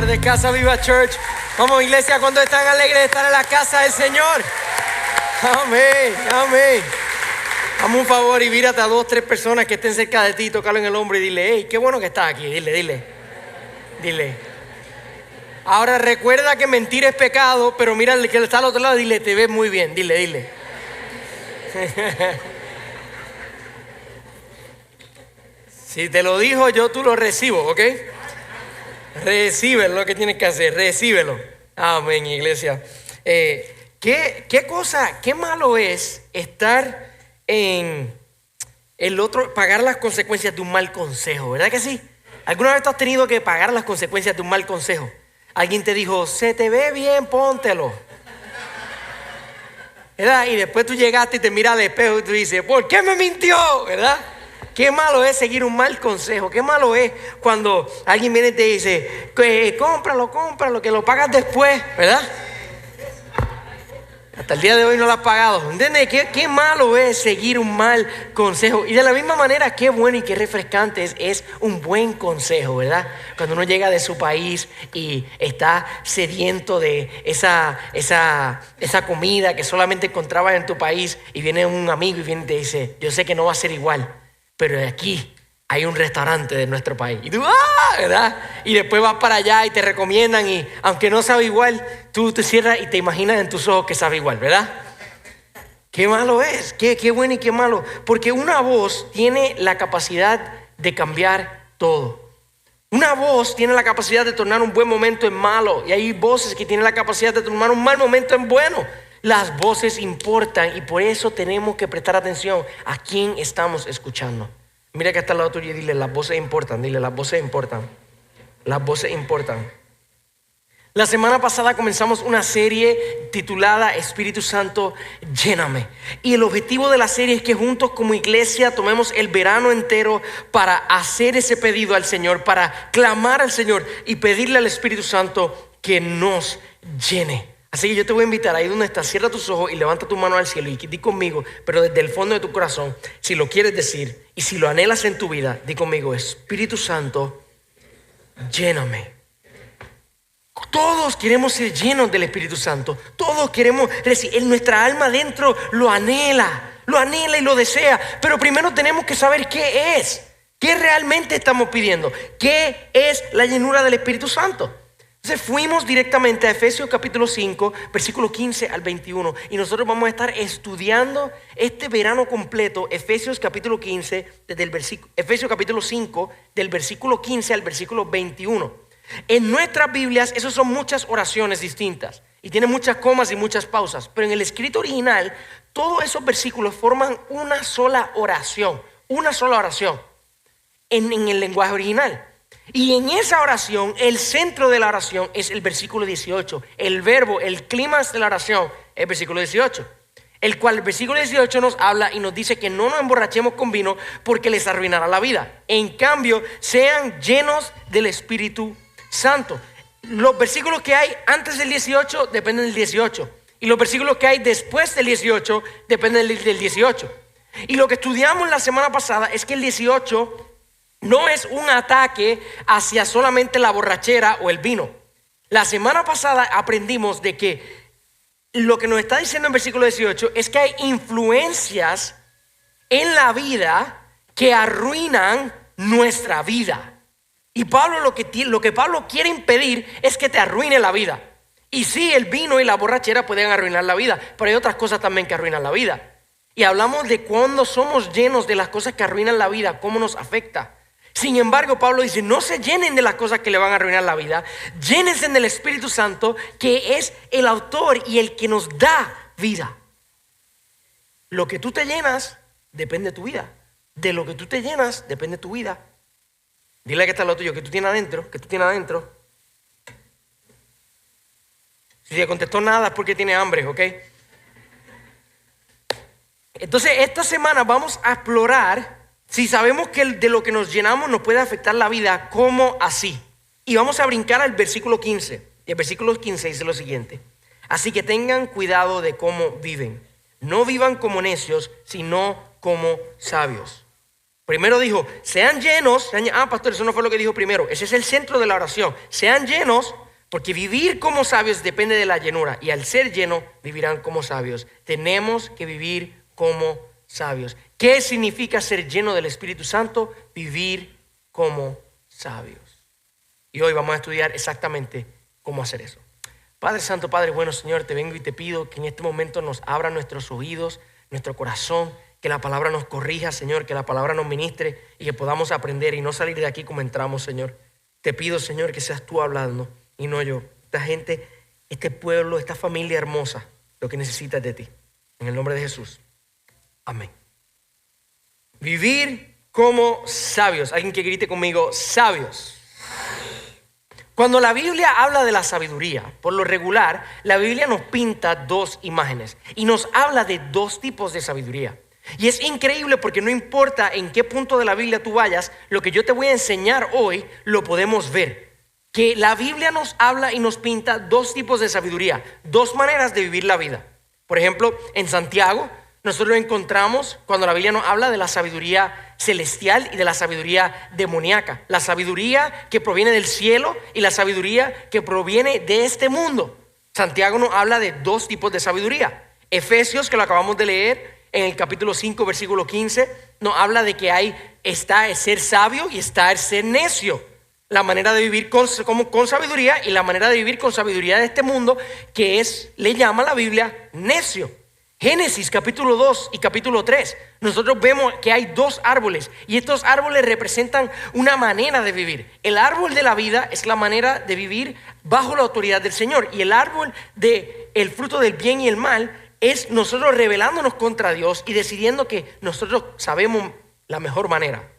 tardes, Casa Viva Church. Vamos, iglesia, ¿cuántos están alegres de estar en la casa del Señor? Amén, amén. Hazme un favor y vírate a 2 o 3 personas que estén cerca de ti, tócalo en el hombro y dile: hey, qué bueno que estás aquí. Dile. Ahora recuerda que mentir es pecado, pero mira al que está al otro lado, dile: te ves muy bien. Dile. Si te lo dijo yo, tú lo recibo, ¿ok? Recibe lo que tienes que hacer, recíbelo. Amén, iglesia. ¿Qué malo es estar en el otro, pagar las consecuencias de un mal consejo? ¿Verdad que sí? ¿Alguna vez tú has tenido que pagar las consecuencias de un mal consejo? Alguien te dijo: se te ve bien, póntelo, ¿verdad? Y después tú llegaste y te miras al espejo y tú dices: ¿por qué me mintió? ¿Verdad? Qué malo es seguir un mal consejo. Qué malo es cuando alguien viene y te dice: cómpralo, que lo pagas después, ¿verdad? Hasta el día de hoy no lo has pagado. ¿Entiendes? Qué malo es seguir un mal consejo. Y de la misma manera, qué bueno y qué refrescante es un buen consejo, ¿verdad? Cuando uno llega de su país y está sediento de esa comida que solamente encontrabas en tu país, y viene un amigo y viene y te dice: yo sé que no va a ser igual, pero aquí hay un restaurante de nuestro país. Y tú, ¿verdad? Y después vas para allá y te recomiendan, y aunque no sabe igual, tú te cierras y te imaginas en tus ojos que sabe igual, ¿verdad? Qué malo es, qué bueno y qué malo. Porque una voz tiene la capacidad de cambiar todo. Una voz tiene la capacidad de tornar un buen momento en malo. Y hay voces que tienen la capacidad de tornar un mal momento en bueno. Las voces importan, y por eso tenemos que prestar atención a quién estamos escuchando. Mira que está al lado tuyo y dile: las voces importan. Dile: las voces importan. Las voces importan. La semana pasada comenzamos una serie titulada Espíritu Santo, lléname. Y el objetivo de la serie es que juntos como iglesia tomemos el verano entero para hacer ese pedido al Señor, para clamar al Señor y pedirle al Espíritu Santo que nos llene. Así que yo te voy a invitar ahí donde estás, cierra tus ojos y levanta tu mano al cielo y di conmigo, pero desde el fondo de tu corazón, si lo quieres decir y si lo anhelas en tu vida, di conmigo: Espíritu Santo, lléname. Todos queremos ser llenos del Espíritu Santo. Todos queremos recibir. Nuestra alma dentro lo anhela y lo desea. Pero primero tenemos que saber qué es. ¿Qué realmente estamos pidiendo? ¿Qué es la llenura del Espíritu Santo? Entonces fuimos directamente a Efesios capítulo 5, versículo 15 al 21. Y nosotros vamos a estar estudiando este verano completo Efesios capítulo 15, Efesios capítulo 5, del versículo 15 al versículo 21. En nuestras Biblias, esos son muchas oraciones distintas y tienen muchas comas y muchas pausas. Pero en el escrito original, todos esos versículos forman una sola oración. Una sola oración en el lenguaje original. Y en esa oración, el centro de la oración es el versículo 18. El verbo, el clímax de la oración es el versículo 18. El cual el versículo 18 nos habla y nos dice que no nos emborrachemos con vino porque les arruinará la vida. En cambio, sean llenos del Espíritu Santo. Los versículos que hay antes del 18 dependen del 18. Y los versículos que hay después del 18 dependen del 18. Y lo que estudiamos la semana pasada es que el 18 no es un ataque hacia solamente la borrachera o el vino. La semana pasada aprendimos de que lo que nos está diciendo en versículo 18 es que hay influencias en la vida que arruinan nuestra vida. Y Pablo lo que Pablo quiere impedir es que te arruine la vida. Y sí, el vino y la borrachera pueden arruinar la vida, pero hay otras cosas también que arruinan la vida. Y hablamos de cuando somos llenos de las cosas que arruinan la vida, cómo nos afecta. Sin embargo, Pablo dice: no se llenen de las cosas que le van a arruinar la vida. Llénense del Espíritu Santo, que es el autor y el que nos da vida. Lo que tú te llenas depende de tu vida. De lo que tú te llenas depende de tu vida. Dile que está lo tuyo, que tú tienes adentro. Si te contestó nada es porque tiene hambre, ¿ok? Entonces esta semana vamos a explorar si sabemos que de lo que nos llenamos nos puede afectar la vida, ¿cómo así? Y vamos a brincar al versículo 15. Y el versículo 15 dice lo siguiente: así que tengan cuidado de cómo viven. No vivan como necios, sino como sabios. Primero dijo, sean llenos. Pastor, eso no fue lo que dijo primero. Ese es el centro de la oración. Sean llenos, porque vivir como sabios depende de la llenura. Y al ser llenos, vivirán como sabios. Tenemos que vivir como sabios. ¿Qué significa ser lleno del Espíritu Santo? Vivir como sabios. Y hoy vamos a estudiar exactamente cómo hacer eso. Padre Santo, Padre bueno, Señor, te vengo y te pido que en este momento nos abra nuestros oídos, nuestro corazón, que la palabra nos corrija, Señor, que la palabra nos ministre y que podamos aprender y no salir de aquí como entramos, Señor. Te pido, Señor, que seas tú hablando y no yo. Esta gente, este pueblo, esta familia hermosa, lo que necesita es de ti. En el nombre de Jesús. Amén. Vivir como sabios. Alguien que grite conmigo, sabios. Cuando la Biblia habla de la sabiduría, por lo regular, la Biblia nos pinta dos imágenes y nos habla de dos tipos de sabiduría. Y es increíble porque no importa en qué punto de la Biblia tú vayas, lo que yo te voy a enseñar hoy lo podemos ver. Que la Biblia nos habla y nos pinta dos tipos de sabiduría, dos maneras de vivir la vida. Por ejemplo, en Santiago, nosotros encontramos cuando la Biblia nos habla de la sabiduría celestial y de la sabiduría demoníaca. La sabiduría que proviene del cielo y la sabiduría que proviene de este mundo. Santiago nos habla de dos tipos de sabiduría. Efesios, que lo acabamos de leer, en el capítulo 5, versículo 15, nos habla de que está el ser sabio y está el ser necio. La manera de vivir con sabiduría y la manera de vivir con sabiduría de este mundo, que le llama la Biblia necio. Génesis capítulo 2 y capítulo 3, nosotros vemos que hay dos árboles y estos árboles representan una manera de vivir. El árbol de la vida es la manera de vivir bajo la autoridad del Señor, y el árbol del fruto del bien y el mal es nosotros rebelándonos contra Dios y decidiendo que nosotros sabemos la mejor manera.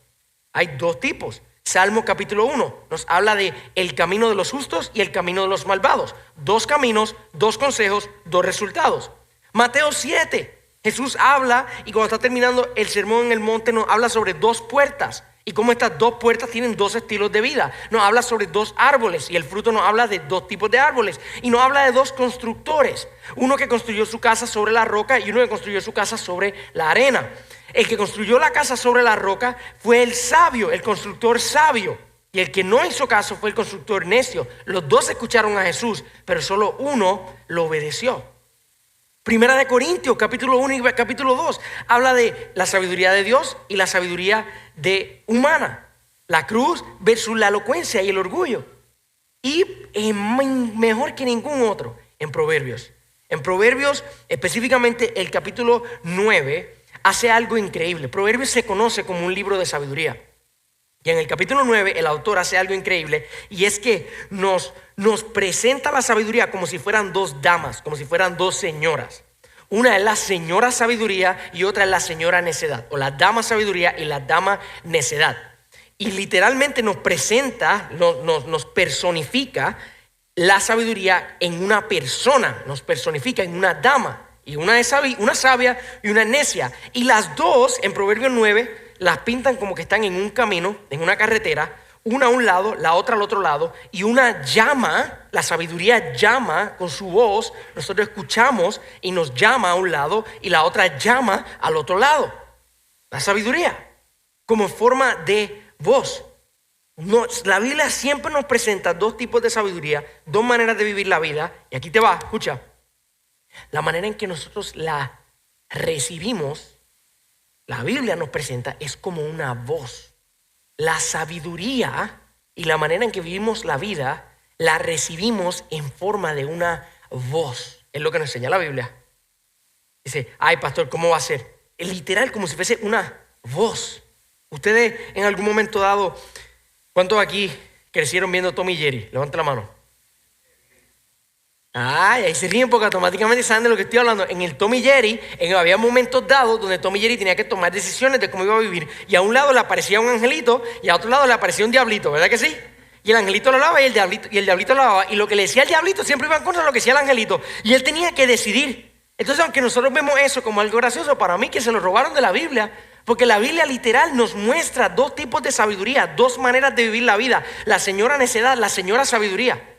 Hay dos tipos. Salmo capítulo 1 nos habla de el camino de los justos y el camino de los malvados. Dos caminos, dos consejos, dos resultados. Mateo 7, Jesús habla y cuando está terminando el sermón en el monte nos habla sobre dos puertas y cómo estas dos puertas tienen dos estilos de vida. Nos habla sobre dos árboles y el fruto nos habla de dos tipos de árboles y nos habla de dos constructores. Uno que construyó su casa sobre la roca y uno que construyó su casa sobre la arena. El que construyó la casa sobre la roca fue el sabio, el constructor sabio. Y el que no hizo caso fue el constructor necio. Los dos escucharon a Jesús, pero solo uno lo obedeció. Primera de Corintios, capítulo 1 y capítulo 2, habla de la sabiduría de Dios y la sabiduría humana. La cruz versus la elocuencia y el orgullo. Y mejor que ningún otro, en Proverbios. En Proverbios, específicamente el capítulo 9, hace algo increíble. Proverbios se conoce como un libro de sabiduría. Y en el capítulo 9 el autor hace algo increíble, y es que nos presenta la sabiduría como si fueran dos damas, como si fueran dos señoras. Una es la señora sabiduría y otra es la señora necedad, o la dama sabiduría y la dama necedad. Y literalmente nos presenta, nos personifica la sabiduría en una persona, nos personifica en una dama. Y una es una sabia y una necia. Y las dos en Proverbios 9 las pintan como que están en un camino, en una carretera, una a un lado, la otra al otro lado, y una llama, la sabiduría llama con su voz, nosotros escuchamos y nos llama a un lado, y la otra llama al otro lado. La sabiduría, como forma de voz. La Biblia siempre nos presenta dos tipos de sabiduría, dos maneras de vivir la vida, y aquí te va, escucha. La manera en que nosotros la recibimos, la Biblia nos presenta, es como una voz. La sabiduría y la manera en que vivimos la vida, la recibimos en forma de una voz. Es lo que nos enseña la Biblia. Dice, ay pastor, ¿cómo va a ser? Es literal como si fuese una voz. Ustedes en algún momento dado, ¿cuántos aquí crecieron viendo Tom y Jerry? Levanta la mano. Ay, ahí se ríen porque automáticamente saben de lo que estoy hablando. En el Tom y Jerry, había momentos dados donde Tom y Jerry tenía que tomar decisiones de cómo iba a vivir. Y a un lado le aparecía un angelito y a otro lado le aparecía un diablito, ¿verdad que sí? Y el angelito lo lavaba y el diablito lo lavaba. Y lo que le decía el diablito siempre iba en contra de lo que decía el angelito. Y él tenía que decidir. Entonces, aunque nosotros vemos eso como algo gracioso, para mí que se lo robaron de la Biblia, porque la Biblia literal nos muestra dos tipos de sabiduría, dos maneras de vivir la vida. La señora necedad, la señora sabiduría.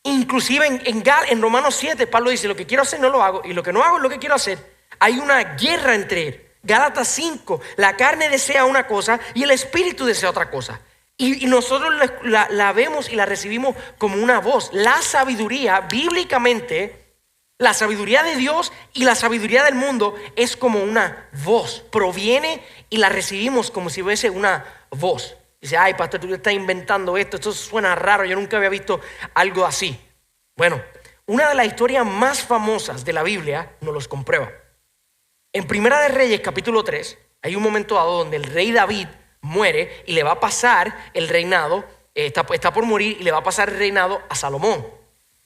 Inclusive en Romanos 7, Pablo dice, lo que quiero hacer no lo hago y lo que no hago es lo que quiero hacer. Hay una guerra entre Gálatas 5, la carne desea una cosa y el espíritu desea otra cosa. Y nosotros la vemos y la recibimos como una voz. La sabiduría, bíblicamente, la sabiduría de Dios y la sabiduría del mundo es como una voz. Proviene y la recibimos como si fuese una voz. Dice, ay, pastor, tú estás inventando esto suena raro, yo nunca había visto algo así. Bueno, una de las historias más famosas de la Biblia nos los comprueba. En Primera de Reyes, capítulo 3, hay un momento dado donde el rey David muere y le va a pasar el reinado, está por morir y le va a pasar el reinado a Salomón.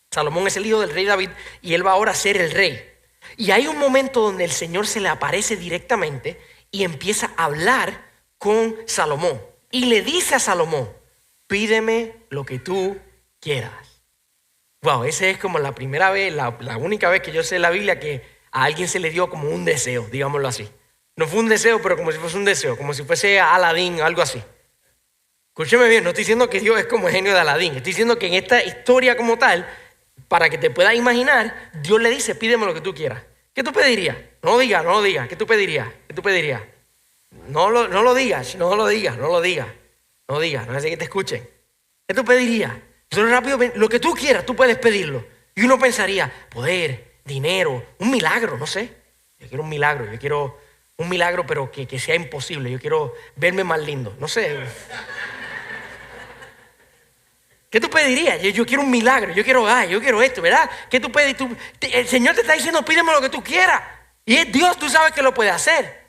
Salomón es el hijo del rey David y él va ahora a ser el rey. Y hay un momento donde el Señor se le aparece directamente y empieza a hablar con Salomón. Y le dice a Salomón, pídeme lo que tú quieras. Wow, esa es como la primera vez, la única vez que yo sé en la Biblia que a alguien se le dio como un deseo, digámoslo así. No fue un deseo, pero como si fuese un deseo, como si fuese Aladín, algo así. Escúcheme bien, no estoy diciendo que Dios es como el genio de Aladín. Estoy diciendo que en esta historia como tal, para que te puedas imaginar, Dios le dice, pídeme lo que tú quieras. ¿Qué tú pedirías? No lo digas. ¿Qué tú pedirías? No lo digas, no hace que te escuchen. ¿Qué tú pedirías? Entonces rápido, lo que tú quieras, tú puedes pedirlo. Y uno pensaría, poder, dinero, un milagro, no sé. Yo quiero un milagro, pero que sea imposible. Yo quiero verme más lindo, no sé. ¿Qué tú pedirías? Yo quiero un milagro, yo quiero esto, ¿verdad? ¿Qué tú pedís? El Señor te está diciendo, pídeme lo que tú quieras. Y es Dios, tú sabes que lo puede hacer.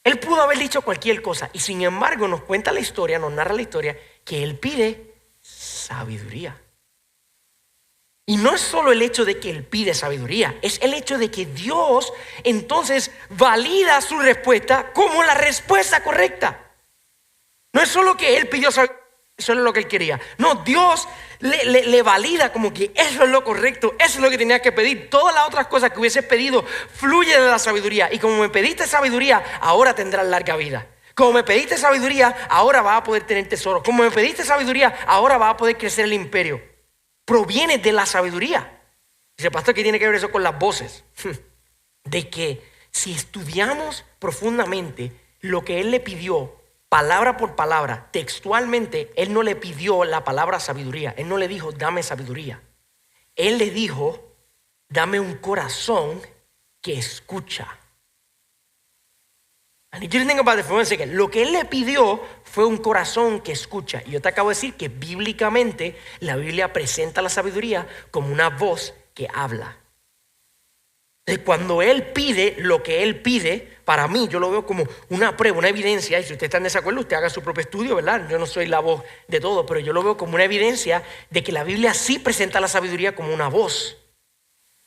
Él pudo haber dicho cualquier cosa. Y sin embargo nos cuenta la historia, nos narra la historia, que Él pide sabiduría. Y no es solo el hecho de que Él pide sabiduría, es el hecho de que Dios entonces valida su respuesta como la respuesta correcta. No es solo que Él pidió sabiduría, eso es lo que Él quería. No, Dios le valida como que eso es lo correcto, eso es lo que tenías que pedir. Todas las otras cosas que hubieses pedido fluye de la sabiduría. Y como me pediste sabiduría, ahora tendrás larga vida. Como me pediste sabiduría, ahora vas a poder tener tesoro. Como me pediste sabiduría, ahora vas a poder crecer el imperio. Proviene de la sabiduría. Dice, pastor, ¿qué tiene que ver eso con las voces? De que si estudiamos profundamente lo que Él le pidió, palabra por palabra, textualmente, Él no le pidió la palabra sabiduría. Él no le dijo, dame sabiduría. Él le dijo, dame un corazón que escucha. I need you to think about it for one second. Lo que Él le pidió fue un corazón que escucha. Y yo te acabo de decir que bíblicamente la Biblia presenta la sabiduría como una voz que habla. Cuando Él pide lo que Él pide, para mí yo lo veo como una prueba, una evidencia. Y si usted está en desacuerdo, usted haga su propio estudio, ¿verdad? Yo no soy la voz de todo, pero yo lo veo como una evidencia de que la Biblia sí presenta la sabiduría como una voz.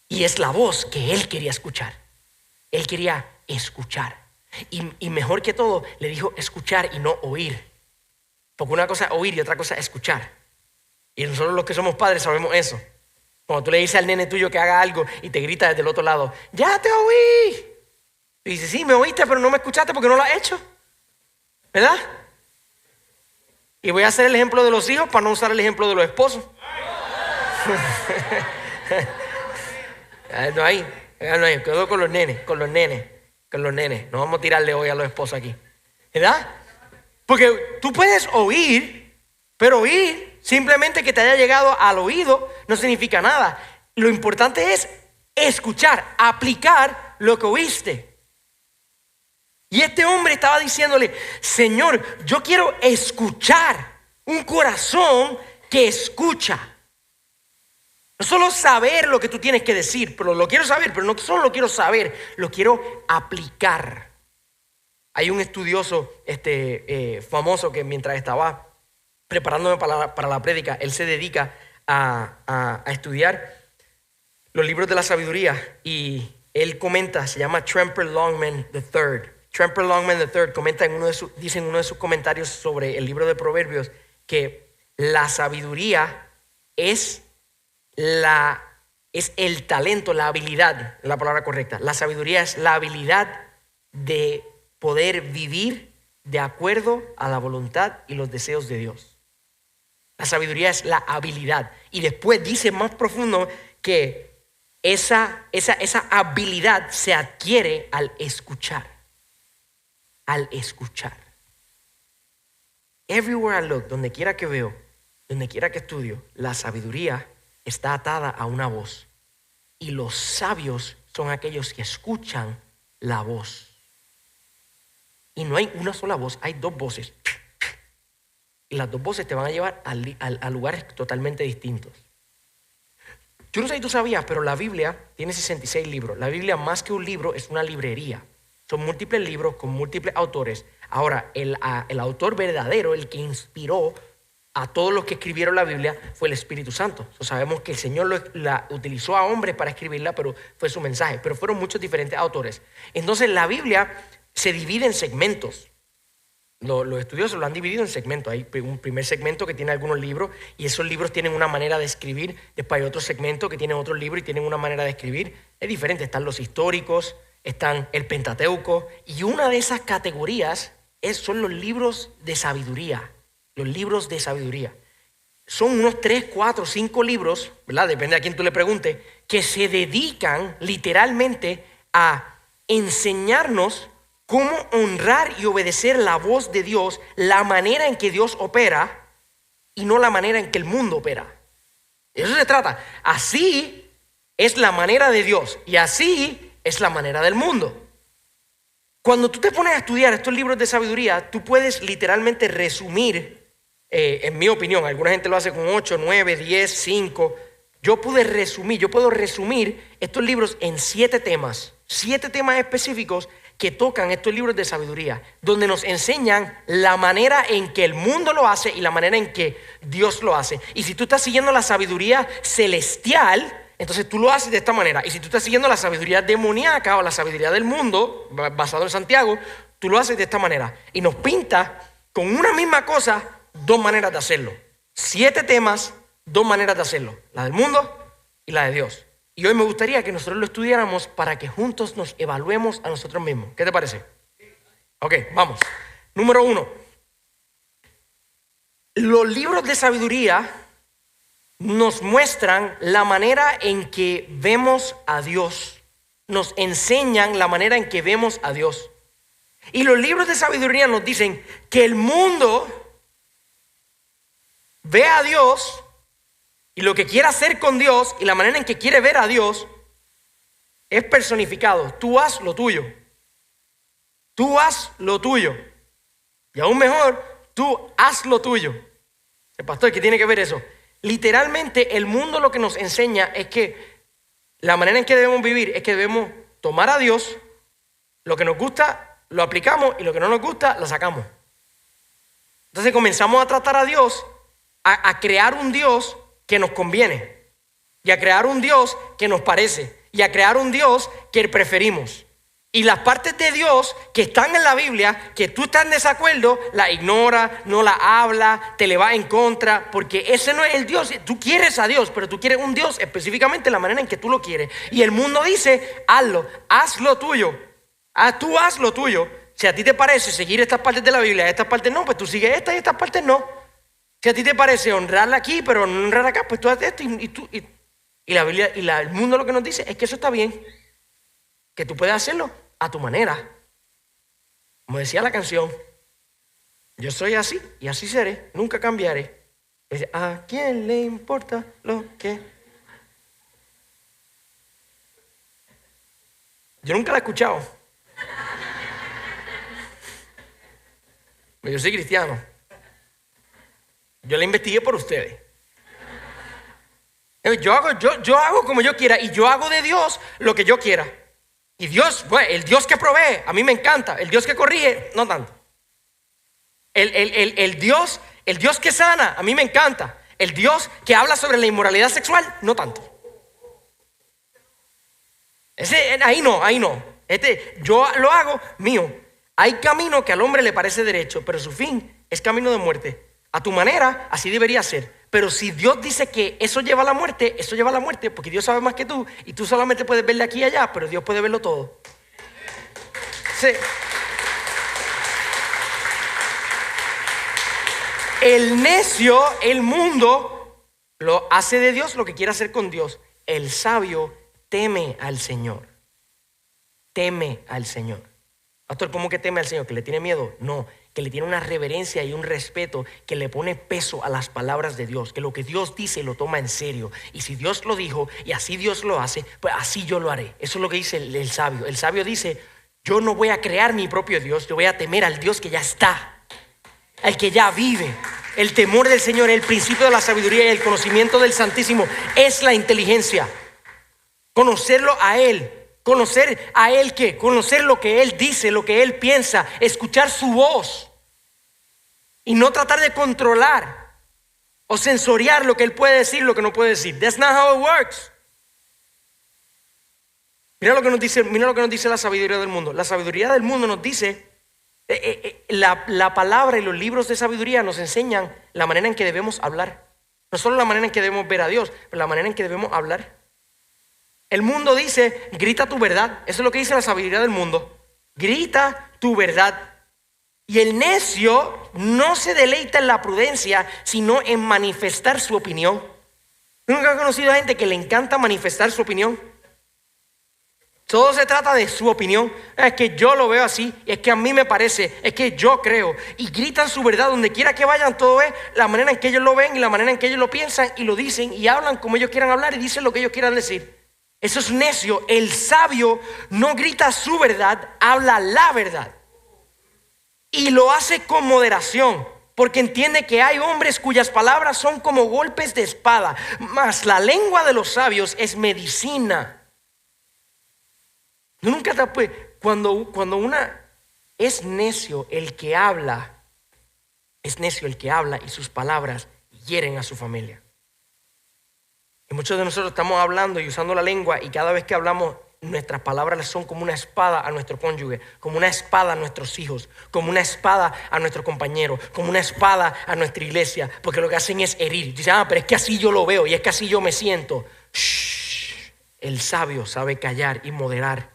Y es la voz que Él quería escuchar. Él quería escuchar. Y mejor que todo, le dijo escuchar y no oír. Porque una cosa es oír y otra cosa es escuchar. Y nosotros los que somos padres sabemos eso. Cuando tú le dices al nene tuyo que haga algo y te grita desde el otro lado, ¡ya te oí! Y dices, sí, me oíste, pero no me escuchaste porque no lo has hecho. ¿Verdad? Y voy a hacer el ejemplo de los hijos para no usar el ejemplo de los esposos. No hay, quedo con los nenes. No vamos a tirarle hoy a los esposos aquí. ¿Verdad? Porque tú puedes oír, pero oír simplemente que te haya llegado al oído no significa nada. Lo importante es escuchar, aplicar lo que oíste. Y este hombre estaba diciéndole, Señor, yo quiero escuchar, un corazón que escucha. No solo saber lo que tú tienes que decir, pero lo quiero saber, pero no solo lo quiero saber, lo quiero aplicar. Hay un estudioso famoso que mientras estaba preparándome para la prédica, él se dedica a estudiar los libros de la sabiduría y él comenta, se llama Tremper Longman III. Tremper Longman III comenta dice en uno de sus comentarios sobre el libro de Proverbios que la sabiduría es el talento, la habilidad, la palabra correcta. La sabiduría es la habilidad de poder vivir de acuerdo a la voluntad y los deseos de Dios. La sabiduría es la habilidad. Y después dice más profundo que esa habilidad se adquiere al escuchar. al escuchar. Everywhere I look, donde quiera que veo, donde quiera que estudio, la sabiduría está atada a una voz. Y los sabios son aquellos que escuchan la voz. Y no hay una sola voz, hay dos voces. Y las dos voces te van a llevar a lugares totalmente distintos. Yo no sé si tú sabías, pero la Biblia tiene 66 libros. La Biblia, más que un libro, es una librería. Son múltiples libros con múltiples autores. Ahora, el autor verdadero, el que inspiró a todos los que escribieron la Biblia, fue el Espíritu Santo. Sabemos que el Señor la utilizó a hombres para escribirla, pero fue su mensaje. Pero fueron muchos diferentes autores. Entonces, la Biblia se divide en segmentos. Los estudiosos lo han dividido en segmentos. Hay un primer segmento que tiene algunos libros y esos libros tienen una manera de escribir. Después hay otro segmento que tiene otros libros y tienen una manera de escribir. Es diferente. Están los históricos, están el Pentateuco y una de esas categorías son los libros de sabiduría. Los libros de sabiduría. Son unos 3, 4, 5 libros, ¿verdad? Depende a quién tú le preguntes, que se dedican literalmente a enseñarnos cómo honrar y obedecer la voz de Dios, la manera en que Dios opera y no la manera en que el mundo opera. De eso se trata. Así es la manera de Dios y así es la manera del mundo. Cuando tú te pones a estudiar estos libros de sabiduría, tú puedes literalmente resumir, en mi opinión, alguna gente lo hace con 8, 9, 10, 5. Yo puedo resumir estos libros en 7 temas específicos que tocan estos libros de sabiduría, donde nos enseñan la manera en que el mundo lo hace y la manera en que Dios lo hace. Y si tú estás siguiendo la sabiduría celestial, entonces tú lo haces de esta manera. Y si tú estás siguiendo la sabiduría demoníaca o la sabiduría del mundo, basado en Santiago, tú lo haces de esta manera. Y nos pinta con una misma cosa 2 maneras de hacerlo. 7 temas, 2 maneras de hacerlo. La del mundo y la de Dios. Y hoy me gustaría que nosotros lo estudiáramos para que juntos nos evaluemos a nosotros mismos. ¿Qué te parece? Ok, vamos. Número 1. Los libros de sabiduría nos muestran la manera en que vemos a Dios. Nos enseñan la manera en que vemos a Dios. Y los libros de sabiduría nos dicen que el mundo ve a Dios y lo que quiere hacer con Dios y la manera en que quiere ver a Dios es personificado. Tú haz lo tuyo. Tú haz lo tuyo. Y aún mejor, tú haz lo tuyo. El pastor, ¿qué tiene que ver eso? Literalmente el mundo lo que nos enseña es que la manera en que debemos vivir es que debemos tomar a Dios, lo que nos gusta lo aplicamos y lo que no nos gusta lo sacamos. Entonces comenzamos a tratar a Dios, a crear un Dios que nos conviene y a crear un Dios que nos parece y a crear un Dios que preferimos. Y las partes de Dios que están en la Biblia, que tú estás en desacuerdo, la ignora, no la habla, te le va en contra, porque ese no es el Dios. Tú quieres a Dios, pero tú quieres un Dios específicamente la manera en que tú lo quieres. Y el mundo dice, hazlo, haz lo tuyo. Tú haz lo tuyo. Si a ti te parece seguir estas partes de la Biblia, estas partes no, pues tú sigues estas y estas partes no. Si a ti te parece honrarla aquí, pero no honrar acá, pues tú haces esto y la Biblia y el mundo lo que nos dice es que eso está bien, que tú puedes hacerlo a tu manera. Como decía la canción, yo soy así y así seré, nunca cambiaré. Dice, ¿a quién le importa lo que? Yo nunca la he escuchado. Yo soy cristiano. Yo la investigué por ustedes. Yo hago como yo quiera y yo hago de Dios lo que yo quiera. Y Dios, bueno, el Dios que provee, a mí me encanta. El Dios que corrige, no tanto. El Dios que sana, a mí me encanta. El Dios que habla sobre la inmoralidad sexual, no tanto. Ahí no. Yo lo hago mío. Hay camino que al hombre le parece derecho, pero su fin es camino de muerte. A tu manera, así debería ser. Pero si Dios dice que eso lleva a la muerte, eso lleva a la muerte, porque Dios sabe más que tú y tú solamente puedes verle aquí y allá, pero Dios puede verlo todo. Sí. El necio, el mundo, lo hace de Dios lo que quiere hacer con Dios. El sabio teme al Señor. Teme al Señor. Pastor, ¿cómo que teme al Señor? ¿Que le tiene miedo? No, que le tiene una reverencia y un respeto, que le pone peso a las palabras de Dios, que lo que Dios dice lo toma en serio. Y si Dios lo dijo y así Dios lo hace, pues así yo lo haré. Eso es lo que dice el sabio. El sabio dice, yo no voy a crear mi propio Dios, yo voy a temer al Dios que ya está, al que ya vive. El temor del Señor, el principio de la sabiduría y el conocimiento del Santísimo es la inteligencia. Conocerlo a Él. Conocer a Él, ¿qué? Conocer lo que Él dice, lo que Él piensa, escuchar su voz y no tratar de controlar o sensoriar lo que Él puede decir, lo que no puede decir. That's not how it works. Mira lo que nos dice la sabiduría del mundo. La sabiduría del mundo nos dice, la palabra y los libros de sabiduría nos enseñan la manera en que debemos hablar. No solo la manera en que debemos ver a Dios, pero la manera en que debemos hablar. El mundo dice, grita tu verdad. Eso es lo que dice la sabiduría del mundo. Grita tu verdad. Y el necio no se deleita en la prudencia, sino en manifestar su opinión. ¿Nunca has conocido a gente que le encanta manifestar su opinión? Todo se trata de su opinión. Es que yo lo veo así, es que a mí me parece, es que yo creo. Y gritan su verdad donde quiera que vayan. Todo es la manera en que ellos lo ven y la manera en que ellos lo piensan y lo dicen y hablan como ellos quieran hablar y dicen lo que ellos quieran decir. Eso es necio. El sabio no grita su verdad, habla la verdad. Y lo hace con moderación, porque entiende que hay hombres cuyas palabras son como golpes de espada, mas la lengua de los sabios es medicina. Nunca cuando es necio el que habla, es necio el que habla y sus palabras hieren a su familia. Y muchos de nosotros estamos hablando y usando la lengua y cada vez que hablamos nuestras palabras son como una espada a nuestro cónyuge, como una espada a nuestros hijos, como una espada a nuestro compañero, como una espada a nuestra iglesia, porque lo que hacen es herir. Dicen, pero es que así yo lo veo y es que así yo me siento. Shh. El sabio sabe callar y moderar.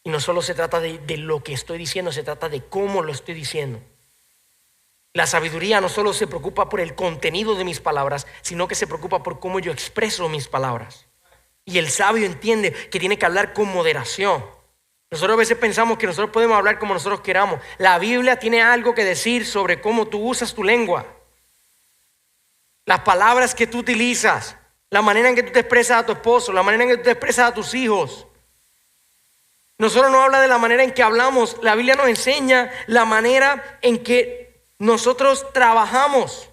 Y no solo se trata de lo que estoy diciendo, se trata de cómo lo estoy diciendo. La sabiduría no solo se preocupa por el contenido de mis palabras, sino que se preocupa por cómo yo expreso mis palabras. Y el sabio entiende que tiene que hablar con moderación. Nosotros a veces pensamos que nosotros podemos hablar como nosotros queramos. La Biblia tiene algo que decir sobre cómo tú usas tu lengua. Las palabras que tú utilizas, la manera en que tú te expresas a tu esposo, la manera en que tú te expresas a tus hijos. Nosotros no habla de la manera en que hablamos. La Biblia nos enseña la manera en que nosotros trabajamos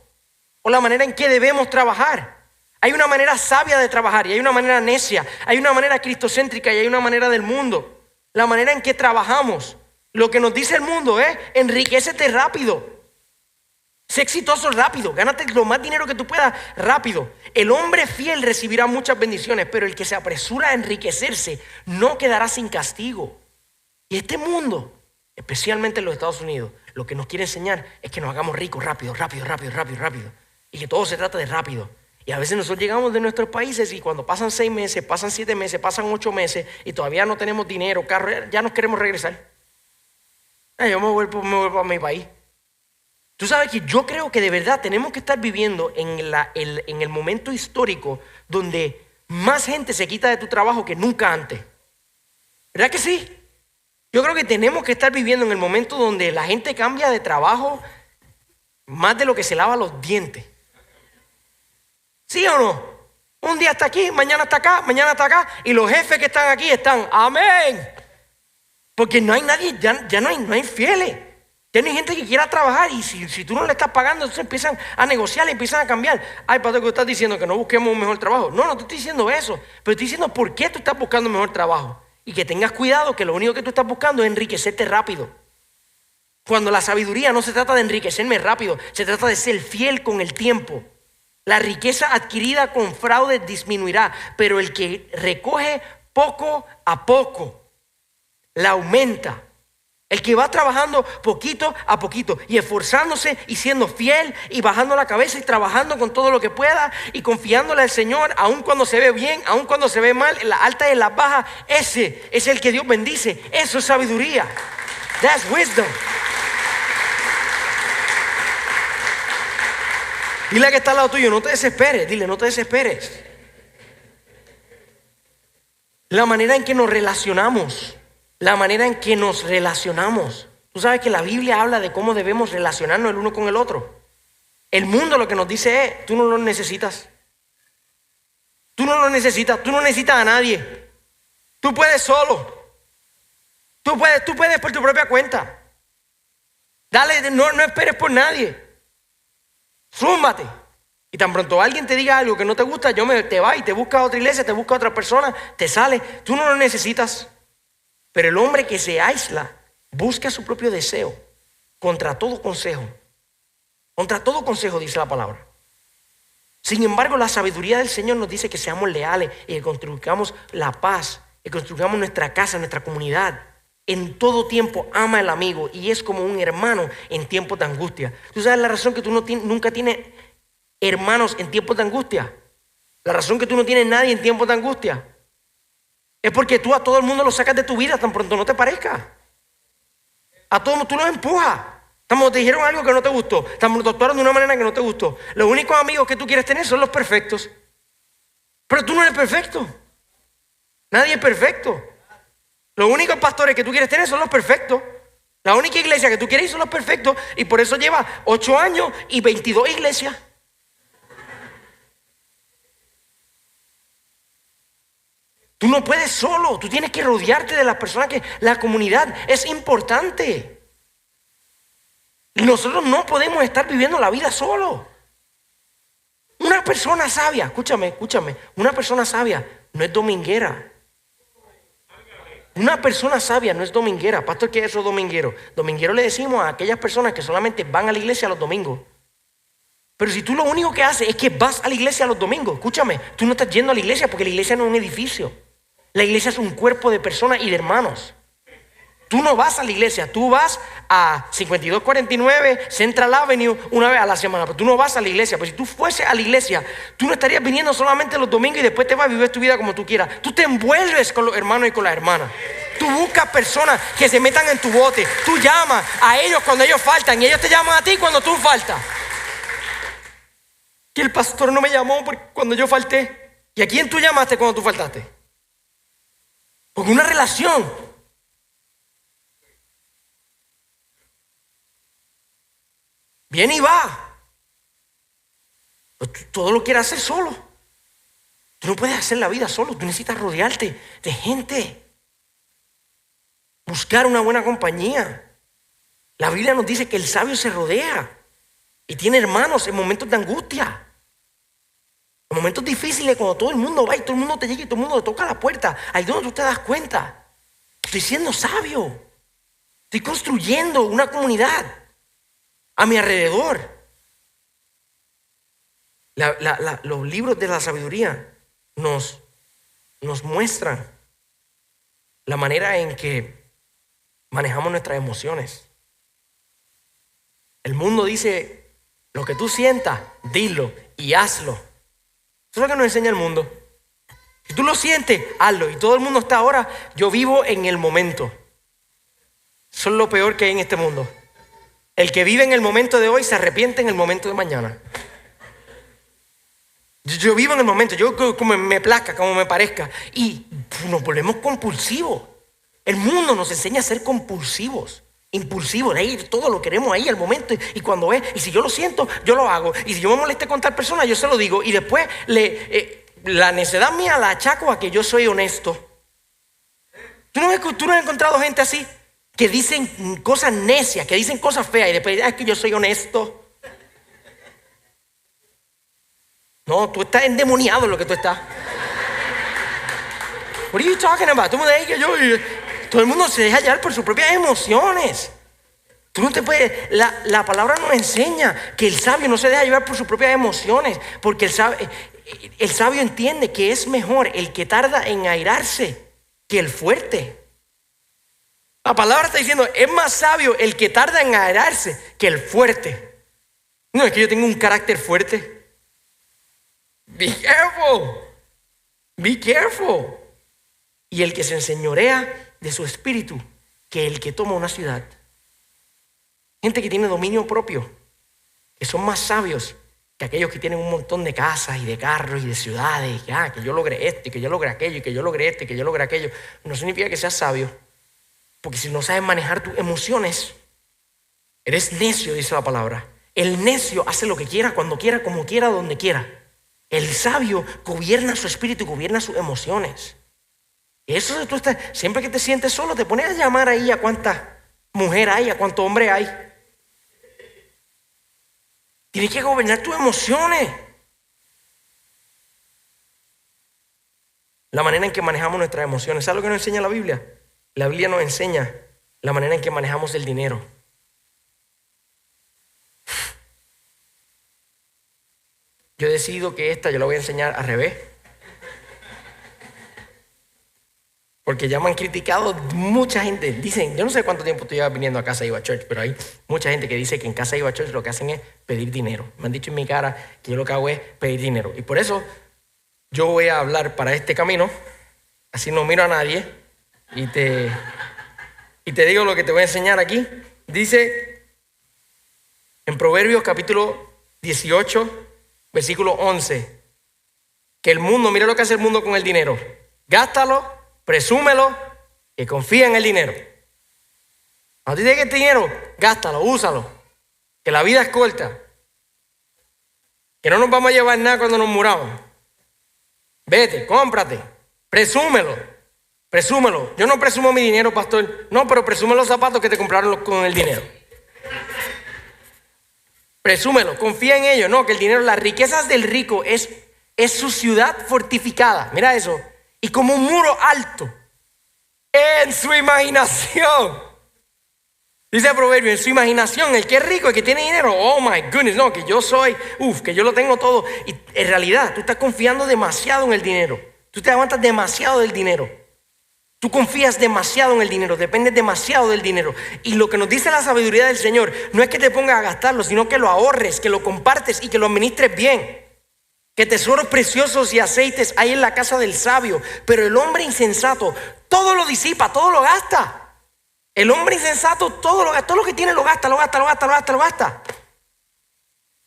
o la manera en que debemos trabajar. Hay una manera sabia de trabajar y hay una manera necia. Hay una manera cristocéntrica y hay una manera del mundo. La manera en que trabajamos, lo que nos dice el mundo es enriquécete rápido, sé exitoso rápido, gánate lo más dinero que tú puedas rápido. El hombre fiel recibirá muchas bendiciones, pero el que se apresura a enriquecerse no quedará sin castigo. Y este mundo, especialmente en los Estados Unidos, lo que nos quiere enseñar es que nos hagamos ricos rápido. Y que todo se trata de rápido. Y a veces nosotros llegamos de nuestros países y cuando pasan 6 meses, pasan 7 meses, pasan 8 meses y todavía no tenemos dinero, carro, ya nos queremos regresar. Yo me vuelvo a mi país. Tú sabes que yo creo que de verdad tenemos que estar viviendo en el momento histórico donde más gente se quita de tu trabajo que nunca antes. ¿Verdad que sí? Yo creo que tenemos que estar viviendo en el momento donde la gente cambia de trabajo más de lo que se lava los dientes. ¿Sí o no? Un día está aquí, mañana está acá, y los jefes que están aquí están, amén. Porque no hay nadie, ya no hay fieles. Ya no hay gente que quiera trabajar y si tú no le estás pagando, entonces empiezan a negociar y empiezan a cambiar. Ay, pastor, ¿qué estás diciendo? Que no busquemos un mejor trabajo. No te estoy diciendo eso, pero estoy diciendo por qué tú estás buscando un mejor trabajo. Y que tengas cuidado que lo único que tú estás buscando es enriquecerte rápido. Cuando la sabiduría no se trata de enriquecerme rápido, se trata de ser fiel con el tiempo. La riqueza adquirida con fraude disminuirá, pero el que recoge poco a poco la aumenta. El que va trabajando poquito a poquito y esforzándose y siendo fiel y bajando la cabeza y trabajando con todo lo que pueda y confiándole al Señor, aun cuando se ve bien, aun cuando se ve mal, en las altas y en las bajas, ese es el que Dios bendice. Eso es sabiduría. That's wisdom. Dile a que está al lado tuyo, no te desesperes. Dile, no te desesperes. La manera en que nos relacionamos. la manera en que nos relacionamos. Tú sabes que la Biblia habla de cómo debemos relacionarnos el uno con el otro. El mundo lo que nos dice es, tú no lo necesitas. Tú no lo necesitas, tú no necesitas a nadie. Tú puedes solo. Tú puedes por tu propia cuenta. Dale, no esperes por nadie. Zúmbate. Y tan pronto alguien te diga algo que no te gusta, te vas y te busca a otra iglesia, te busca a otra persona, te sale. Tú no lo necesitas. Pero el hombre que se aísla busca su propio deseo contra todo consejo. Contra todo consejo, dice la palabra. Sin embargo, la sabiduría del Señor nos dice que seamos leales y que construyamos la paz, que construyamos nuestra casa, nuestra comunidad. En todo tiempo ama al amigo y es como un hermano en tiempos de angustia. ¿Tú sabes la razón que tú nunca tienes hermanos en tiempos de angustia? La razón que tú no tienes nadie en tiempos de angustia es porque tú a todo el mundo lo sacas de tu vida tan pronto no te parezca. A todos tú los empujas. Tan pronto te dijeron algo que no te gustó, tan pronto actuaron de una manera que no te gustó. Los únicos amigos que tú quieres tener son los perfectos. Pero tú no eres perfecto. Nadie es perfecto. Los únicos pastores que tú quieres tener son los perfectos. La única iglesia que tú quieres ir son los perfectos. Y por eso lleva 8 años y 22 iglesias. Tú no puedes solo. Tú tienes que rodearte de las personas que... La comunidad es importante. Nosotros no podemos estar viviendo la vida solo. Una persona sabia, escúchame. Una persona sabia no es dominguera. Una persona sabia no es dominguera. Pastor, ¿qué es eso dominguero? Dominguero le decimos a aquellas personas que solamente van a la iglesia los domingos. Pero si tú lo único que haces es que vas a la iglesia los domingos, escúchame, tú no estás yendo a la iglesia porque la iglesia no es un edificio. La iglesia es un cuerpo de personas y de hermanos. Tú no vas a la iglesia, tú vas a 5249 Central Avenue una vez a la semana, pero tú no vas a la iglesia. Pero si tú fueses a la iglesia, tú no estarías viniendo solamente los domingos y después te vas a vivir tu vida como tú quieras. Tú te envuelves con los hermanos y con las hermanas. Tú buscas personas que se metan en tu bote. Tú llamas a ellos cuando ellos faltan y ellos te llaman a ti cuando tú faltas. Que el pastor no me llamó cuando yo falté. ¿Y a quién tú llamaste cuando tú faltaste? Porque una relación... Viene y va. Todo lo quieres hacer solo. Tú no puedes hacer la vida solo. Tú necesitas rodearte de gente. Buscar una buena compañía. La Biblia nos dice que el sabio se rodea y tiene hermanos en momentos de angustia. En momentos difíciles, cuando todo el mundo va y todo el mundo te llega y todo el mundo te toca la puerta. Ahí es donde tú te das cuenta. Estoy siendo sabio. Estoy construyendo una comunidad a mi alrededor. Los libros de la sabiduría nos muestran la manera en que manejamos nuestras emociones. El mundo dice, lo que tú sientas, dilo y hazlo. Eso es lo que nos enseña el mundo. Si tú lo sientes, hazlo. Y todo el mundo está ahora, yo vivo en el momento. Eso es lo peor que hay en este mundo. El que vive en el momento de hoy se arrepiente en el momento de mañana. Yo vivo en el momento, yo como me plazca, como me parezca. Y nos volvemos compulsivos. El mundo nos enseña a ser compulsivos, impulsivos, de ir, todo lo queremos ahí al momento. Y cuando es, y si yo lo siento, yo lo hago. Y si yo me molesté con tal persona, yo se lo digo. Y después la necedad mía la achaco a que yo soy honesto. ¿Tú no has encontrado gente así? Que dicen cosas necias, que dicen cosas feas y después es que yo soy honesto. No, tú estás endemoniado en lo que tú estás. What are you talking about? Todo el mundo se deja llevar por sus propias emociones. Tú no te puedes, la palabra nos enseña que el sabio no se deja llevar por sus propias emociones, porque el sabio entiende que es mejor el que tarda en airarse que el fuerte. La palabra está diciendo, es más sabio el que tarda en airarse que el fuerte. No es que yo tenga un carácter fuerte. Be careful. Be careful. Y el que se enseñorea de su espíritu que el que toma una ciudad. Gente que tiene dominio propio, que son más sabios que aquellos que tienen un montón de casas y de carros y de ciudades. Y que yo logré esto y que yo logré aquello y que yo logré esto y que yo logré aquello. No significa que seas sabio. Porque si no sabes manejar tus emociones, eres necio, dice la palabra. El necio hace lo que quiera, cuando quiera, como quiera, donde quiera. El sabio gobierna su espíritu, gobierna sus emociones. Y eso de tú estás, siempre que te sientes solo, te pones a llamar ahí a cuánta mujer hay, a cuánto hombre hay. Tienes que gobernar tus emociones. La manera en que manejamos nuestras emociones. ¿Sabes lo que nos enseña la Biblia? La Biblia nos enseña la manera en que manejamos el dinero. Yo he decidido que yo la voy a enseñar al revés. Porque ya me han criticado mucha gente. Dicen, yo no sé cuánto tiempo tú llevas viniendo a Casa Iba Church, pero hay mucha gente que dice que en Casa Iba Church lo que hacen es pedir dinero. Me han dicho en mi cara que yo lo que hago es pedir dinero. Y por eso yo voy a hablar para este camino. Así no miro a nadie. Y te digo lo que te voy a enseñar aquí. Dice en Proverbios capítulo 18, versículo 11, que el mundo, mira lo que hace el mundo con el dinero. Gástalo, presúmelo, que confía en el dinero. Cuando tú tienes este dinero, gástalo, úsalo. Que la vida es corta. Que no nos vamos a llevar nada cuando nos muramos. Vete, cómprate, presúmelo. Presúmelo. Yo no presumo mi dinero, pastor. No, pero presume los zapatos que te compraron con el dinero. Presúmelo, confía en ello. No, que el dinero, las riquezas del rico es su ciudad fortificada. Mira eso. Y como un muro alto en su imaginación. Dice el proverbio, en su imaginación, el que es rico, el que tiene dinero, oh my goodness, no, que yo soy, que yo lo tengo todo. Y en realidad, tú estás confiando demasiado en el dinero. Tú te aguantas demasiado del dinero. Tú confías demasiado en el dinero, dependes demasiado del dinero. Y lo que nos dice la sabiduría del Señor no es que te pongas a gastarlo, sino que lo ahorres, que lo compartes y que lo administres bien. Que tesoros preciosos y aceites hay en la casa del sabio, pero el hombre insensato todo lo disipa, todo lo gasta. El hombre insensato todo lo gasta, todo lo que tiene lo gasta.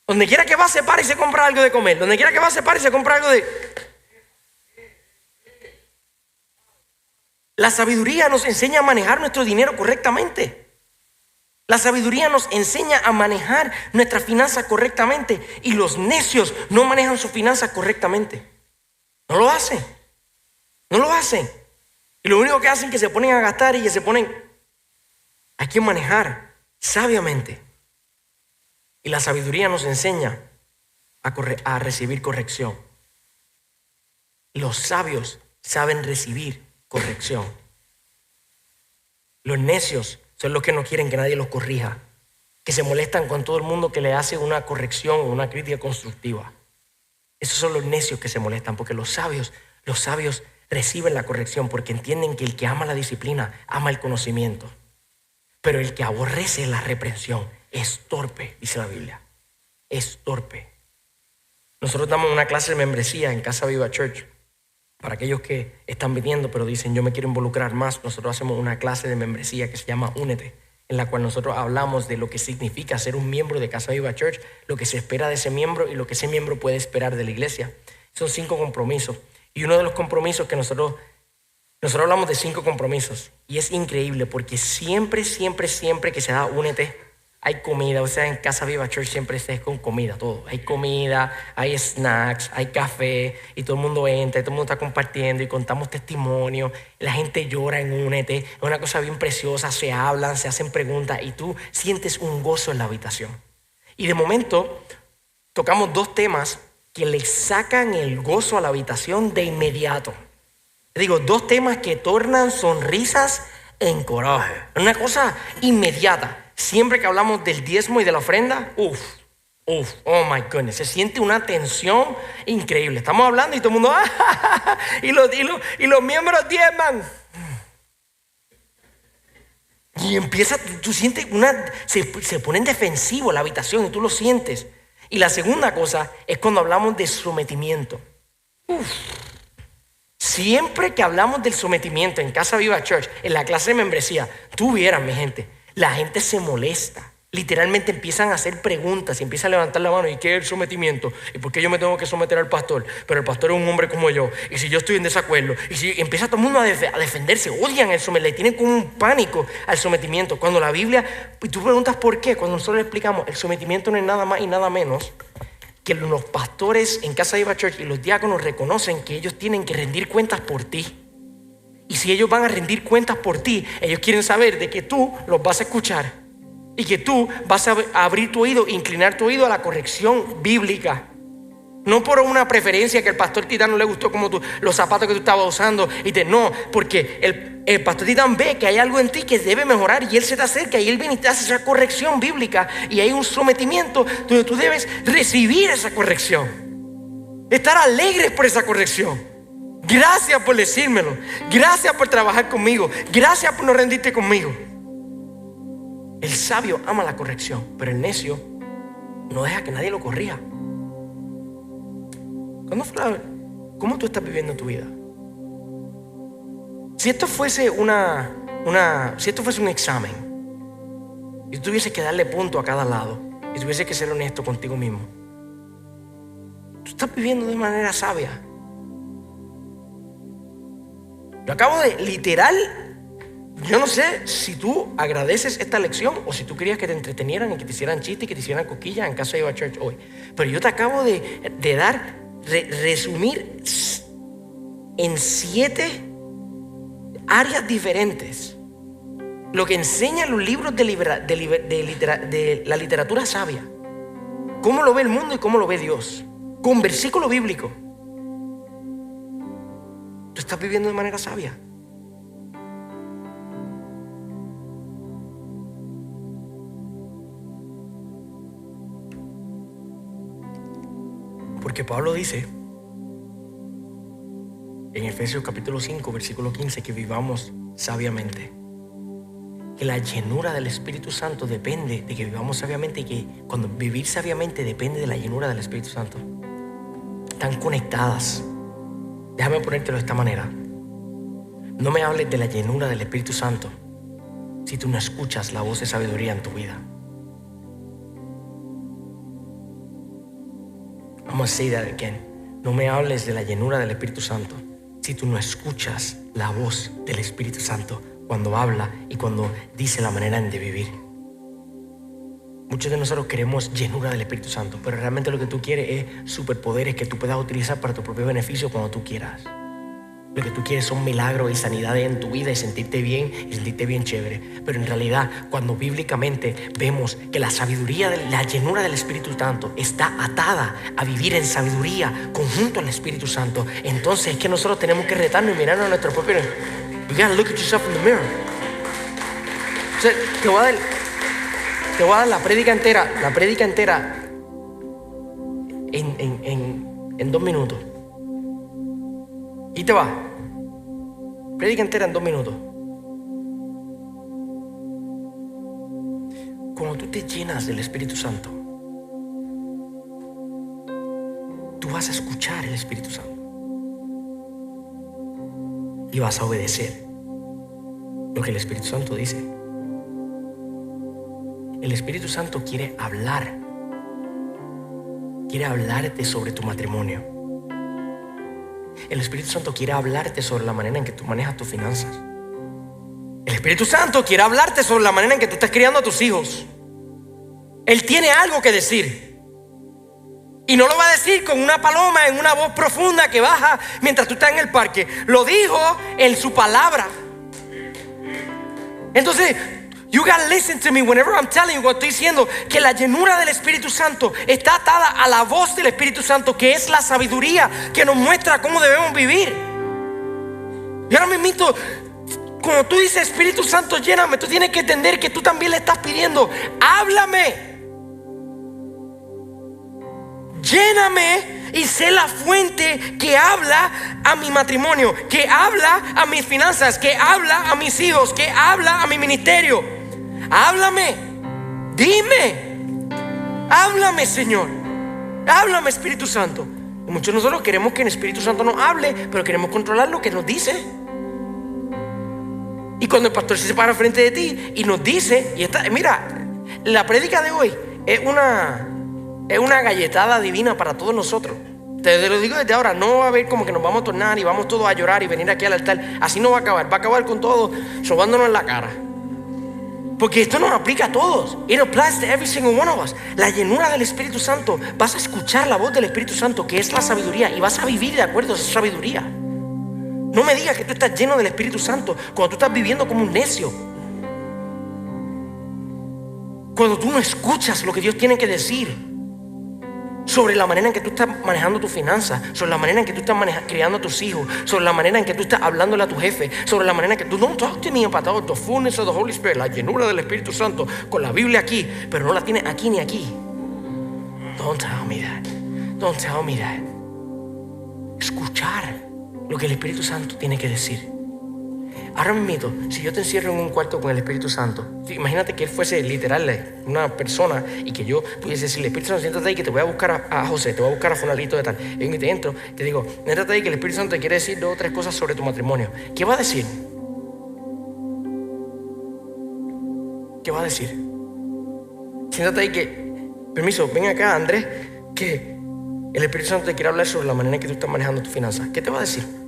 Donde quiera que va se para y se compra algo de comer. Donde quiera que va se para y se compra algo de... La sabiduría nos enseña a manejar nuestro dinero correctamente. La sabiduría nos enseña a manejar nuestras finanzas correctamente. Y los necios no manejan sus finanzas correctamente. No lo hacen. No lo hacen. Y lo único que hacen es que se ponen a gastar y que se ponen... Hay que manejar sabiamente. Y la sabiduría nos enseña a recibir corrección. Los sabios saben recibir corrección. Los necios son los que no quieren que nadie los corrija, que se molestan con todo el mundo que le hace una corrección o una crítica constructiva. Esos son los necios que se molestan, porque los sabios reciben la corrección porque entienden que el que ama la disciplina ama el conocimiento, pero el que aborrece la reprensión es torpe, dice la Biblia. Es torpe. Nosotros damos una clase de membresía en Casa Viva Church. Para aquellos que están viniendo pero dicen yo me quiero involucrar más, nosotros hacemos una clase de membresía que se llama Únete, en la cual nosotros hablamos de lo que significa ser un miembro de Casa Viva Church, lo que se espera de ese miembro y lo que ese miembro puede esperar de la iglesia. Son 5 compromisos. Y uno de los compromisos que nosotros hablamos de 5 compromisos. Y es increíble porque siempre que se da Únete, hay comida. O sea, en Casa Viva Church siempre es con comida, todo. Hay comida, hay snacks, hay café. Y todo el mundo entra, y todo el mundo está compartiendo y contamos testimonios. La gente llora en Únete. Es una cosa bien preciosa. Se hablan, se hacen preguntas y tú sientes un gozo en la habitación. Y de momento tocamos 2 temas que le sacan el gozo a la habitación de inmediato. Digo, 2 temas que tornan sonrisas en coraje. Una cosa inmediata. Siempre que hablamos del diezmo y de la ofrenda, oh my goodness, se siente una tensión increíble. Estamos hablando y todo el mundo, y los miembros diezman. Y empieza, tú sientes se pone en defensivo la habitación y tú lo sientes. Y la segunda cosa es cuando hablamos de sometimiento. Siempre que hablamos del sometimiento en Casa Viva Church, en la clase de membresía, tú vieras, mi gente, la gente se molesta. literalmente empiezan a hacer preguntas y empiezan a levantar la mano. ¿Y qué es el sometimiento? ¿Y por qué yo me tengo que someter al pastor? Pero el pastor es un hombre como yo. Y si yo estoy en desacuerdo, y si empieza todo el mundo a defenderse, odian el sometimiento, le tienen como un pánico al sometimiento. Cuando la Biblia, y tú preguntas por qué, cuando nosotros le explicamos, el sometimiento no es nada más y nada menos que los pastores en Casa Viva Church y los diáconos reconocen que ellos tienen que rendir cuentas por ti. Y si ellos van a rendir cuentas por ti, ellos quieren saber de que tú los vas a escuchar. Y que tú vas a abrir tu oído, inclinar tu oído a la corrección bíblica. No por una preferencia que el pastor Titán no le gustó como los zapatos que tú estabas usando. No, porque el pastor Titán ve que hay algo en ti que debe mejorar y él se te acerca y él viene y te hace esa corrección bíblica. Y hay un sometimiento donde tú debes recibir esa corrección. Estar alegres por esa corrección. Gracias por decírmelo. Gracias por trabajar conmigo. Gracias por no rendirte conmigo. El sabio ama la corrección, pero el necio no deja que nadie lo corrija. ¿Cómo tú estás viviendo tu vida? Si esto fuese un examen y tú tuvieses que darle punto a cada lado y tuvieses que ser honesto contigo mismo, tú estás viviendo de manera sabia. Yo acabo de literal. Yo no sé si tú agradeces esta lección o si tú querías que te entretenieran y que te hicieran chistes y que te hicieran coquillas en Casa Viva Church hoy. Pero yo te acabo de resumir en 7 áreas diferentes lo que enseñan los libros de la literatura sabia. Cómo lo ve el mundo y cómo lo ve Dios. Con versículo bíblico. Tú estás viviendo de manera sabia. Porque Pablo dice en Efesios capítulo 5 versículo 15 que vivamos sabiamente, que la llenura del Espíritu Santo depende de que vivamos sabiamente, y que cuando vivir sabiamente depende de la llenura del Espíritu Santo. Están conectadas. Déjame ponértelo de esta manera. No me hables de la llenura del Espíritu Santo si tú no escuchas la voz de sabiduría en tu vida. Vamos a say that again. No me hables de la llenura del Espíritu Santo si tú no escuchas la voz del Espíritu Santo cuando habla y cuando dice la manera de vivir. Muchos de nosotros queremos llenura del Espíritu Santo, pero realmente lo que tú quieres es superpoderes que tú puedas utilizar para tu propio beneficio cuando tú quieras. Lo que tú quieres son milagros y sanidades en tu vida y sentirte bien chévere. Pero en realidad, cuando bíblicamente vemos que la sabiduría, la llenura del Espíritu Santo está atada a vivir en sabiduría conjunto al Espíritu Santo, entonces es que nosotros tenemos que retarnos y mirarnos a nuestro propio. You gotta look at yourself in the mirror. O sea, te voy a dar la prédica entera en 2 minutos. Y te va. Prédica entera en 2 minutos. Cuando tú te llenas del Espíritu Santo, tú vas a escuchar el Espíritu Santo y vas a obedecer lo que el Espíritu Santo dice. El Espíritu Santo quiere hablarte sobre tu matrimonio. El Espíritu Santo quiere hablarte sobre la manera en que tú manejas tus finanzas. El Espíritu Santo quiere hablarte sobre la manera en que tú estás criando a tus hijos. Él tiene algo que decir. Y no lo va a decir con una paloma en una voz profunda que baja mientras tú estás en el parque. Lo dijo en su palabra. Entonces, you gotta listen to me whenever I'm telling you, cuando estoy diciendo que la llenura del Espíritu Santo está atada a la voz del Espíritu Santo, que es la sabiduría que nos muestra cómo debemos vivir. Y ahora mismo, cuando tú dices Espíritu Santo, lléname, tú tienes que entender que tú también le estás pidiendo, háblame, lléname y sé la fuente que habla a mi matrimonio, que habla a mis finanzas, que habla a mis hijos, que habla a mi ministerio. Háblame, dime, háblame, Señor, háblame, Espíritu Santo. Y muchos de nosotros queremos que el Espíritu Santo nos hable, pero queremos controlar lo que nos dice. Y cuando el pastor se para frente de ti y nos dice, y está, mira, La prédica de hoy es una galletada divina para todos nosotros. Te lo digo desde ahora, no va a haber como que nos vamos a tornar y vamos todos a llorar y venir aquí al altar. Así no va a acabar con todo sobándonos en la cara. Porque esto nos aplica a todos. It applies to every single one of us. La llenura del Espíritu Santo, vas a escuchar la voz del Espíritu Santo, que es la sabiduría, y vas a vivir de acuerdo a esa sabiduría. No me digas que tú estás lleno del Espíritu Santo cuando tú estás viviendo como un necio, cuando tú no escuchas lo que Dios tiene que decir sobre la manera en que tú estás manejando tus finanzas, sobre la manera en que tú estás criando a tus hijos, sobre la manera en que tú estás hablándole a tu jefe, sobre la manera en que tú don't talk to me about the fullness of the Holy Spirit, la llenura del Espíritu Santo, con la Biblia aquí, pero no la tienes aquí ni aquí. Don't tell me that. Don't tell me that. Escuchar lo que el Espíritu Santo tiene que decir. Ahora mismo, si yo te encierro en un cuarto con el Espíritu Santo, imagínate que él fuese literal una persona y que yo pudiese decirle: Espíritu Santo, siéntate ahí que te voy a buscar a José, te voy a buscar a Fulanito de tal. Y te entro, te digo: siéntate ahí que el Espíritu Santo te quiere decir 2 o 3 cosas sobre tu matrimonio. ¿Qué va a decir? ¿Qué va a decir? Siéntate ahí que, permiso, ven acá, Andrés, que el Espíritu Santo te quiere hablar sobre la manera en que tú estás manejando tus finanzas. ¿Qué te va a decir?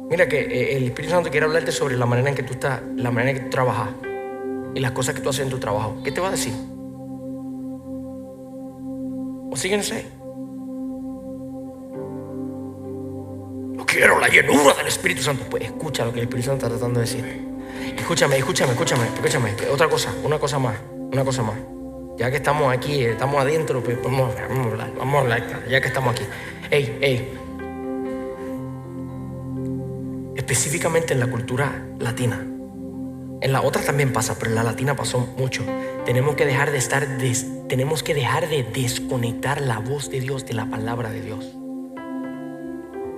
Mira que el Espíritu Santo quiere hablarte sobre la manera en que tú estás, la manera en que tú trabajas y las cosas que tú haces en tu trabajo. ¿Qué te va a decir? ¿O siguen así? Yo quiero la llenura del Espíritu Santo. Pues escucha lo que el Espíritu Santo está tratando de decir. Escúchame. Otra cosa, una cosa más. Ya que estamos aquí, estamos adentro, pues vamos a hablar, ya que estamos aquí. Ey. Específicamente en la cultura latina. En la otra también pasa, pero en la latina pasó mucho. Tenemos que dejar de desconectar la voz de Dios de la palabra de Dios.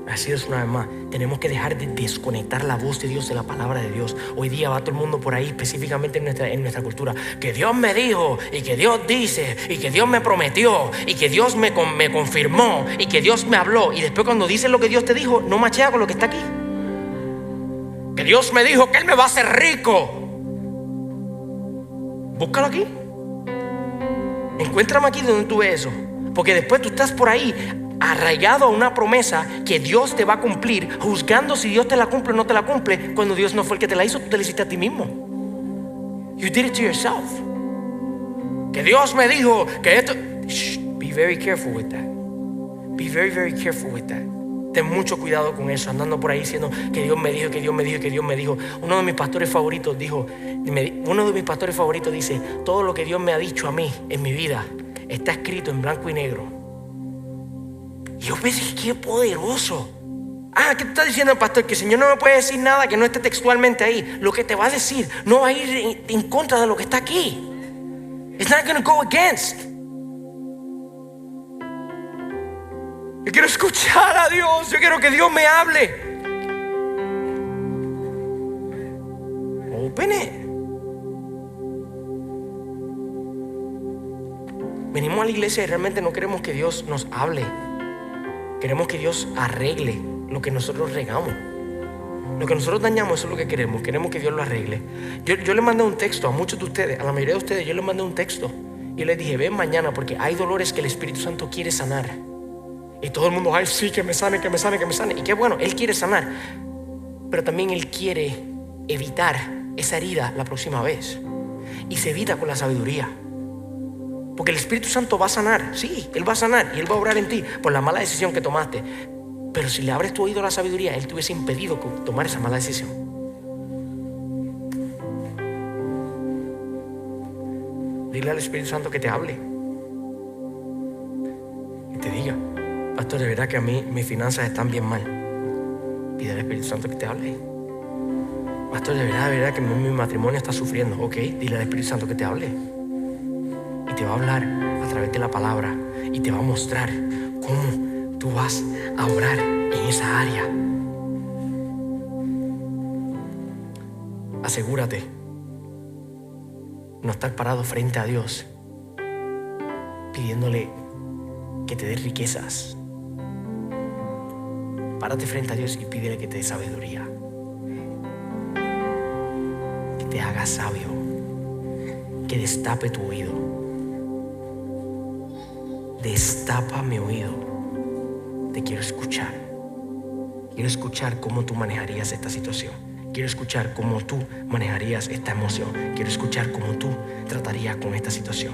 Así es, una vez más, tenemos que dejar de desconectar la voz de Dios de la palabra de Dios. Hoy día va todo el mundo por ahí, específicamente en nuestra cultura, que Dios me dijo, y que Dios dice, y que Dios me prometió, y que Dios me confirmó, y que Dios me habló. Y después, cuando dices lo que Dios te dijo, no machea con lo que está aquí. Que Dios me dijo que Él me va a hacer rico. Búscalo aquí. Encuéntrame aquí donde tú ves eso. Porque después tú estás por ahí arraigado a una promesa que Dios te va a cumplir, juzgando si Dios te la cumple o no te la cumple, cuando Dios no fue el que te la hizo, tú te la hiciste a ti mismo. You did it to yourself. Que Dios me dijo que esto. Shh, be very careful with that. Be very, very careful with that. Ten mucho cuidado con eso, andando por ahí diciendo que Dios me dijo, que Dios me dijo, que Dios me dijo. Uno de mis pastores favoritos dice: todo lo que Dios me ha dicho a mí en mi vida está escrito en blanco y negro. Y yo pensé: qué poderoso. ¿Qué te está diciendo el pastor? Que el Señor no me puede decir nada que no esté textualmente ahí. Lo que te va a decir no va a ir en contra de lo que está aquí. It's not going to go against. Yo quiero escuchar a Dios. Yo quiero que Dios me hable. Open it. Venimos a la iglesia y realmente no queremos que Dios nos hable. Queremos que Dios arregle lo que nosotros regamos. Lo que nosotros dañamos, eso es lo que queremos. Queremos que Dios lo arregle. Yo le mandé un texto a muchos de ustedes, a la mayoría de ustedes, yo les mandé un texto. Y les dije: ven mañana, porque hay dolores que el Espíritu Santo quiere sanar. Y todo el mundo: ay, sí, que me sane. Y qué bueno, Él quiere sanar. Pero también Él quiere evitar esa herida la próxima vez. Y se evita con la sabiduría. Porque el Espíritu Santo va a sanar. Sí, Él va a sanar y Él va a obrar en ti por la mala decisión que tomaste. Pero si le abres tu oído a la sabiduría, Él te hubiese impedido tomar esa mala decisión. Dile al Espíritu Santo que te hable. Y te diga: pastor, de verdad que a mí mis finanzas están bien mal. Pide al Espíritu Santo que te hable. Pastor, de verdad que mi matrimonio está sufriendo. Ok, dile al Espíritu Santo que te hable. Y te va a hablar a través de la palabra. Y te va a mostrar cómo tú vas a orar en esa área. Asegúrate no estar parado frente a Dios pidiéndole que te dé riquezas. Párate frente a Dios y pídele que te dé sabiduría. Que te haga sabio, que destape tu oído. Destapa mi oído. Te quiero escuchar. Quiero escuchar cómo tú manejarías esta situación. Quiero escuchar cómo tú manejarías esta emoción. Quiero escuchar cómo tú tratarías con esta situación.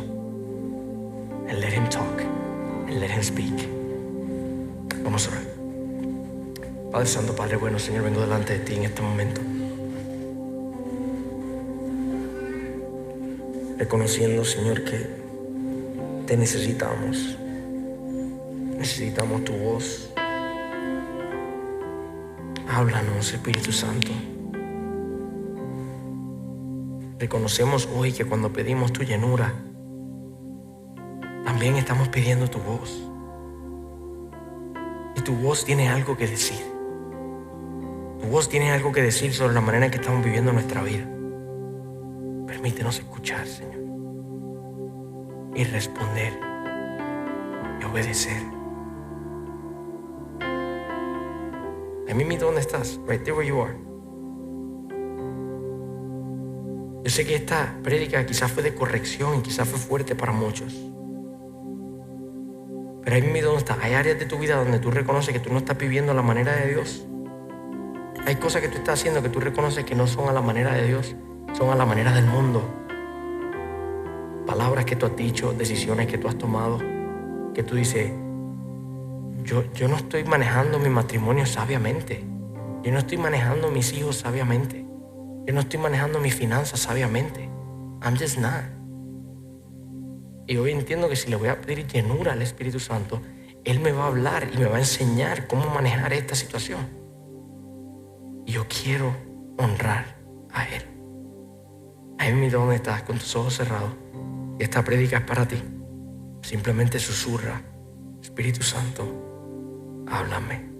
And let him talk. And let him speak. Vamos a orar. Padre Santo, Padre bueno, Señor, vengo delante de ti en este momento, reconociendo, Señor, que te necesitamos. Necesitamos tu voz. Háblanos, Espíritu Santo. Reconocemos hoy que cuando pedimos tu llenura, también estamos pidiendo tu voz. Y tu voz tiene algo que decir. Tu voz tiene algo que decir sobre la manera en que estamos viviendo nuestra vida. Permítenos escuchar, Señor, y responder y obedecer. A mí, ¿dónde estás? Right there where you are. Yo sé que esta prédica quizás fue de corrección y quizás fue fuerte para muchos. Pero ahí mismo donde estás, hay áreas de tu vida donde tú reconoces que tú no estás viviendo a la manera de Dios. Hay cosas que tú estás haciendo que tú reconoces que no son a la manera de Dios, son a la manera del mundo. Palabras que tú has dicho, decisiones que tú has tomado, que tú dices, yo no estoy manejando mi matrimonio sabiamente. Yo no estoy manejando mis hijos sabiamente. Yo no estoy manejando mis finanzas sabiamente. I'm just not. Y hoy entiendo que si le voy a pedir llenura al Espíritu Santo, Él me va a hablar y me va a enseñar cómo manejar esta situación. Y yo quiero honrar a Él. Ahí mismo donde estás, con tus ojos cerrados. Y esta prédica es para ti. Simplemente susurra: Espíritu Santo, háblame.